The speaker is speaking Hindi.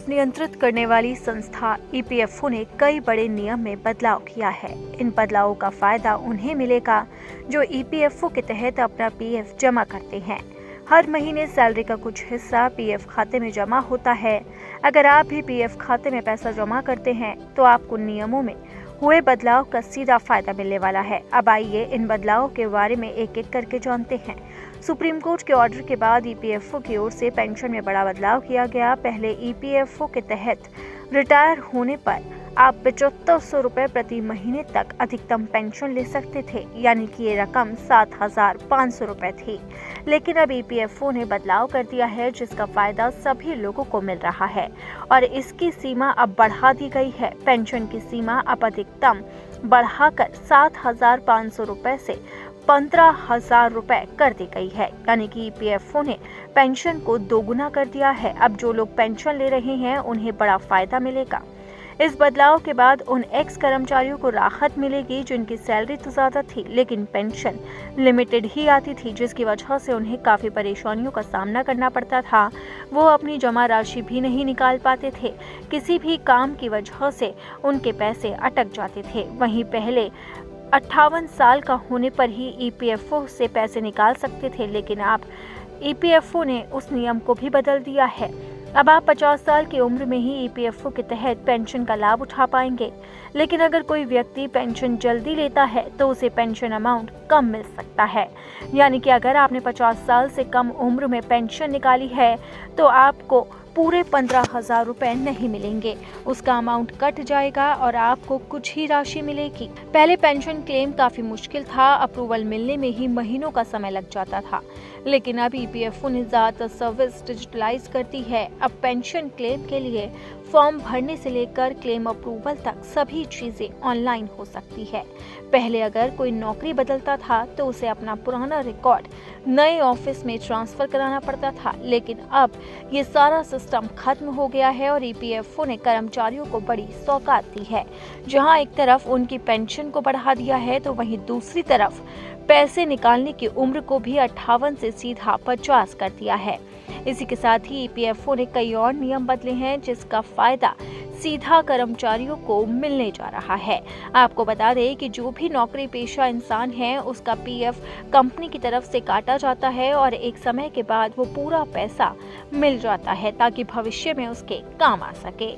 नियंत्रित करने वाली संस्था ईपीएफओ ने कई बड़े नियम में बदलाव किया है। इन बदलावों का फायदा उन्हें मिलेगा जो ईपीएफओ के तहत अपना पीएफ जमा करते हैं। हर महीने सैलरी का कुछ हिस्सा पीएफ खाते में जमा होता है। अगर आप भी पीएफ खाते में पैसा जमा करते हैं तो आपको नियमों में हुए बदलाव का सीधा फायदा मिलने वाला है। अब आइए इन बदलावों के बारे में एक एक करके जानते हैं। सुप्रीम कोर्ट के ऑर्डर के बाद ईपीएफओ की ओर से पेंशन में बड़ा बदलाव किया गया। पहले ईपीएफओ के तहत रिटायर होने पर आप 7500 रुपए प्रति महीने तक अधिकतम पेंशन ले सकते थे, यानी कि ये रकम 7500 रुपए थी। लेकिन अब ईपीएफओ ने बदलाव कर दिया है जिसका फायदा सभी लोगों को मिल रहा है और इसकी सीमा अब बढ़ा दी गई है। पेंशन की सीमा अब अधिकतम बढ़ाकर 7500 रुपए से 15000 रुपए कर दी गई है, यानी कि ईपीएफओ ने पेंशन को दोगुना कर दिया है। अब जो लोग पेंशन ले रहे हैं उन्हें बड़ा फायदा मिलेगा। इस बदलाव के बाद उन एक्स कर्मचारियों को राहत मिलेगी जिनकी सैलरी तो ज्यादा थी लेकिन पेंशन लिमिटेड ही आती थी, जिसकी वजह से उन्हें काफी परेशानियों का सामना करना पड़ता था। वो अपनी जमा राशि भी नहीं निकाल पाते थे। किसी भी काम की वजह से उनके पैसे अटक जाते थे। वहीं पहले 58 साल का होने पर ही ईपीएफओ से पैसे निकाल सकते थे, लेकिन अब ईपीएफओ ने उस नियम को भी बदल दिया है। अब आप 50 साल की उम्र में ही ईपीएफओ के तहत पेंशन का लाभ उठा पाएंगे। लेकिन अगर कोई व्यक्ति पेंशन जल्दी लेता है तो उसे पेंशन अमाउंट कम मिल सकता है, यानी कि अगर आपने 50 साल से कम उम्र में पेंशन निकाली है तो आपको पूरे 15,000 रुपए नहीं मिलेंगे। उसका अमाउंट कट जाएगा और आपको कुछ ही राशि मिलेगी। पहले पेंशन क्लेम काफी मुश्किल था, अप्रूवल मिलने में ही महीनों का समय लग जाता था। लेकिन अब ईपीएफओ ने ज्यादातर सर्विस डिजिटलाइज कर दी है। अब पेंशन क्लेम के लिए फॉर्म भरने से लेकर क्लेम अप्रूवल तक सभी चीजें ऑनलाइन हो सकती है। पहले अगर कोई नौकरी बदलता था तो उसे अपना पुराना रिकॉर्ड नए ऑफिस में ट्रांसफर कराना पड़ता था, लेकिन अब ये सारा सिस्टम खत्म हो गया है और ईपीएफओ ने कर्मचारियों को बड़ी सौगात दी है। जहां एक तरफ उनकी पेंशन को बढ़ा दिया है तो वहीं दूसरी तरफ पैसे निकालने की उम्र को भी 58 से सीधा 50 कर दिया है। इसी के साथ ही ईपीएफओ ने कई और नियम बदले हैं जिसका फायदा सीधा कर्मचारियों को मिलने जा रहा है। आपको बता दें कि जो भी नौकरी पेशा इंसान है उसका पीएफ कंपनी की तरफ से काटा जाता है और एक समय के बाद वो पूरा पैसा मिल जाता है ताकि भविष्य में उसके काम आ सके।